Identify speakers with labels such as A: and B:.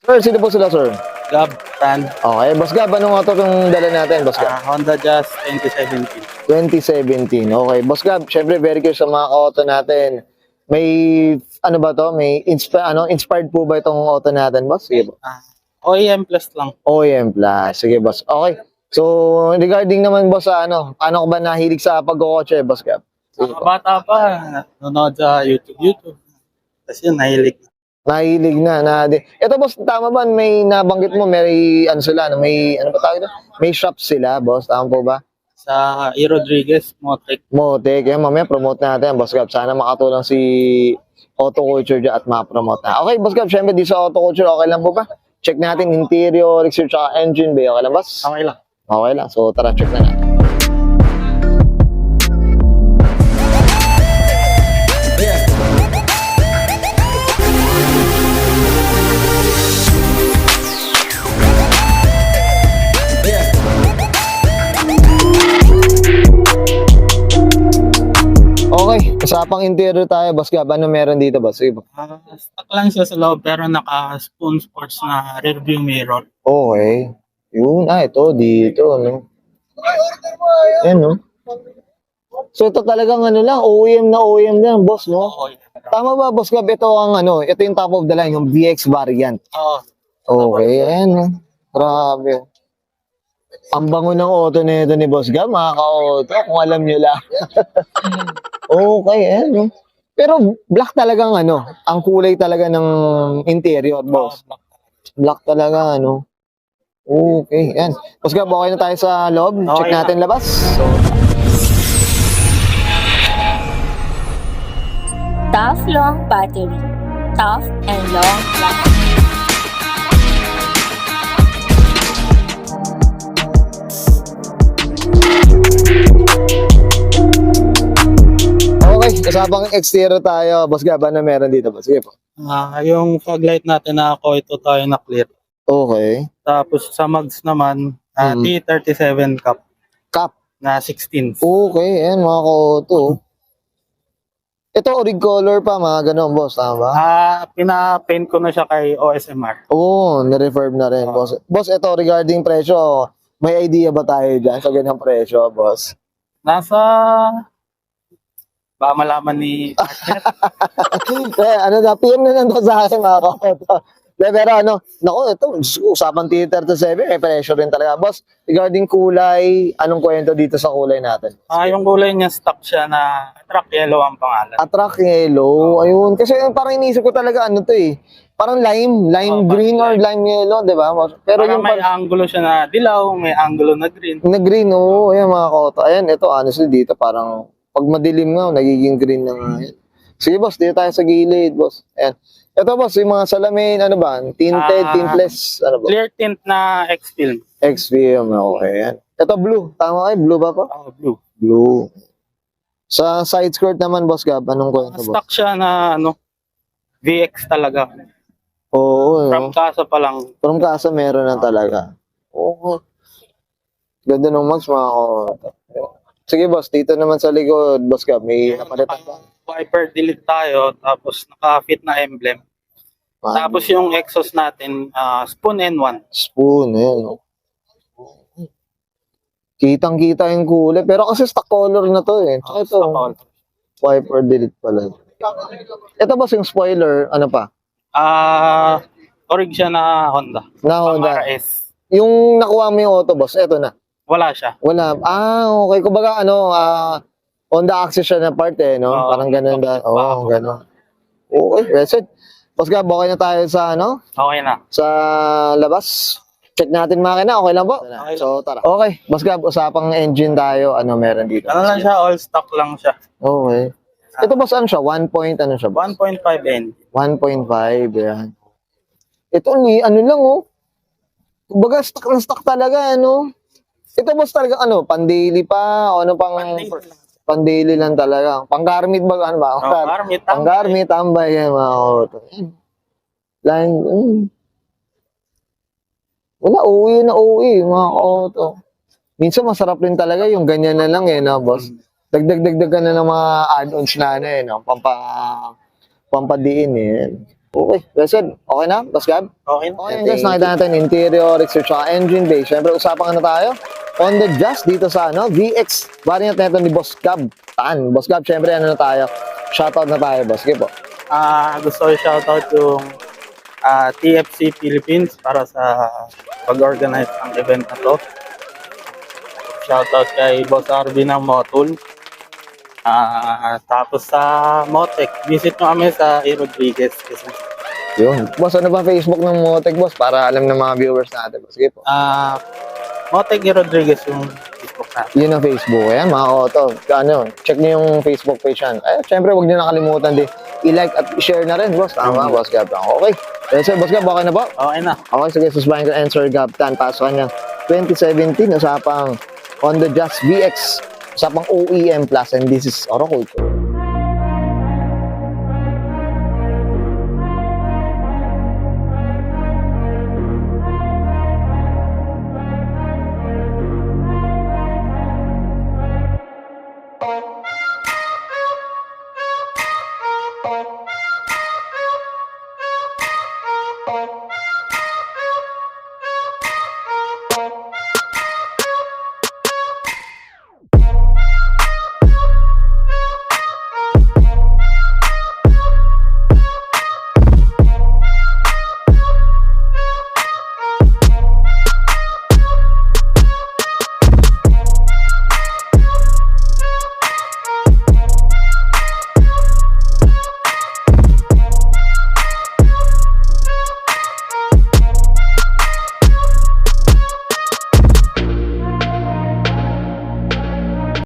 A: Sir, sino po sila, sir?
B: Gab, Tan.
A: Okay, Boss Gab, anong auto yung dala natin, Boss Gab?
B: Honda Jazz 2017.
A: 2017. Okay, Boss Gab, syempre very curious sa mga auto natin. May, ano ba to? May inspired po ba itong auto natin, Boss? Sige po.
B: OEM plus lang.
A: OEM Plus. Sige, Boss. Okay. So, regarding naman, Boss, sa ano ka ba nahilig sa pagkokotse, Boss Gab? Sige
B: Mga
A: po.
B: bata pa, nanonood sa YouTube. Tapos yun, nahilig.
A: Nahilig na. Ito, Boss, tama ba? May nabanggit mo, may, ano sila, no? May, ano ba tawag ito? May shop sila, Boss. Tama po ba?
B: Sa E. Rodriguez, Motrec.
A: Motek. Yan, mamaya promote natin, Boss Gab. Sana makatulong si Auto Culture dyan at ma-promote na. Okay, Boss Gab, syempre di sa Auto Culture, okay lang po ba? Check natin interior, exterior, tsaka engine bay. Okay lang, Boss?
B: Okay lang.
A: Okay lang. So, tara, check na natin. Okay, usapang interior tayo, Boss Gab. Ano meron dito, Boss? Sige po.
B: Stock lang siya sa loob pero naka-spoon sports na rear view mirror.
A: Okay. Yun, ito, dito, no? Yan, no? So, ito talagang ano lang, OEM na OEM lang, Boss, no?
B: Okay.
A: Tama ba, Boss Gab? Ito ang ano, ito yung top of the line, yung VX variant.
B: Oo.
A: Okay, ayan, no? Grabe. Ang bango ng auto na ito ni Boss Gab, mga ka-auto, kung alam nyo lang. Okay, ayan, no? Pero black talagang ano, ang kulay talaga ng interior, Boss. Black talaga, ano? Okay, yan. Boss Gab, okay na tayo sa loob. Check
B: Okay na.
A: natin labas. So,
C: Tough long battery. Tough and long lasting.
A: okay, kasabang exterior tayo. Boss Gab, ano meron dito, Boss? Sige po.
B: Yung fog light natin na ako, ito tayo na clear.
A: Okay.
B: Tapos sa mags naman, T37 cup
A: Cap.
B: na 16.
A: Okay, yan, mga ka-auto. Ito, orig color pa, mga ganun, Boss. Tama ba?
B: Pina-paint ko na siya kay OSMR.
A: Oo, nirefurb na rin, Boss. Boss, ito, regarding presyo, may idea ba tayo dyan sa ganyang presyo, Boss?
B: Nasa ba malaman ni partner?
A: Ano na, PM na nandun sa akin, mga ka-auto. Pero ano, naku, ito, usapan T37, may presyo rin talaga. Boss, regarding kulay, anong kwento dito sa kulay natin?
B: Yung kulay niya stock siya na truck yellow ang pangalan.
A: Attract yellow, ayun. Kasi parang inisip ko talaga, ano to eh, parang lime green or lime yellow, di ba? Pero
B: Parang
A: yung
B: may angulo siya na dilaw, may angulo na green.
A: na green, oh, ayan mga kauto. Ayan, ito, honestly, dito parang, pag madilim nga, nagiging green na nga yan. Sige, boss, dito tayo sa gilid, boss. Ayan. Ito, boss, yung mga salamin, ano ba? Tinted, tintless, ano ba?
B: Clear tint na X-film.
A: XVM, okay, yan. Ito, blue. Tama kayo, blue ba po?
B: Blue.
A: Blue. Sa side skirt naman, boss Gab, anong kwento, boss?
B: Stock siya na VX talaga.
A: Oo,
B: From casa pa lang.
A: from casa meron na talaga. Oo. Ganda ng mags, mga kauto. Sige, boss, dito naman sa likod, boss Gab, may napalitan ba?
B: Wiper delete tayo, tapos naka-fit na emblem. Tapos yung exhaust natin, spoon N1.
A: Spoon, yun. No? Kitang-kita yung kulay. Pero kasi stock color na to eh. Tsaka ito,
B: Stock color.
A: wiper delete pala. Ito boss yung spoiler, ano pa?
B: Orig siya na Honda.
A: Na Honda.
B: RS.
A: Yung nakuha mo yung auto boss, eto na.
B: Wala siya.
A: Wala. Okay. Kumbaga, Honda Access siya na part eh, no?
B: Oo.
A: Parang ganun ba? Oo, ganun. Okay, reset. Boss Gab, okay na tayo sa,
B: Okay na.
A: sa labas. Check natin makina, okay lang po?
B: Okay.
A: So, tara. Okay, Boss Gab, usapang engine tayo. Ano meron dito?
B: Ano lang siya, all stock lang siya.
A: Okay. Ito boss, ano siya? 1 point, ano siya?
B: 1.5 N.
A: 1.5, yan. Ito, ano lang, oh. Kumbaga, stock na stock talaga, ano. Ito boss talaga, pan-daily pa, o ano pang... Pan-daily lang talaga. Pang-garmit ba, ano ba?
B: Garmit.
A: Pang-garmit, tambay, yan, mga auto. Line, wala, uwi na uwi, mga auto. Minsan masarap rin talaga yung ganyan na lang, no, boss? Dagdag ka na ng mga add-ons na, no, pampadiin, eh. Okay, well said. Okay na, Boss Gab?
B: Okay na.
A: Okay, guys, nakita natin interior, exterior, tsaka engine bay. Siyempre, usapan tayo on the Jazz dito sa VX variant na ito ni Boss Gab. Boss Gab, siyempre, na tayo? Shoutout na tayo, Boss. Sige po.
B: Gusto ko shoutout yung TFC Philippines para sa pag-organize ng event na to. Shoutout kay Boss RB ng Motul. Tapos sa Motec, visit nyo kami sa E. Rodriguez.
A: Yun. Boss, ano ba Facebook ng Motec, Boss? Para alam ng mga viewers natin, Boss. Sige po.
B: Motec E. Rodriguez yung Facebook natin.
A: Yun ang Facebook. Ayan, mga auto. Check nyo yung Facebook page yan. Siyempre, huwag nyo nakalimutan din. I-like at i-share na rin, Boss. Tama, Boss Gab. Okay. So, Boss Gab, okay na ba?
B: Okay na.
A: Okay, sige, susbahin ko answer Gab. Pasok kanya. 2017, usapang Honda Jazz VX. Usapang OEM Plus, and this is Oro Culture.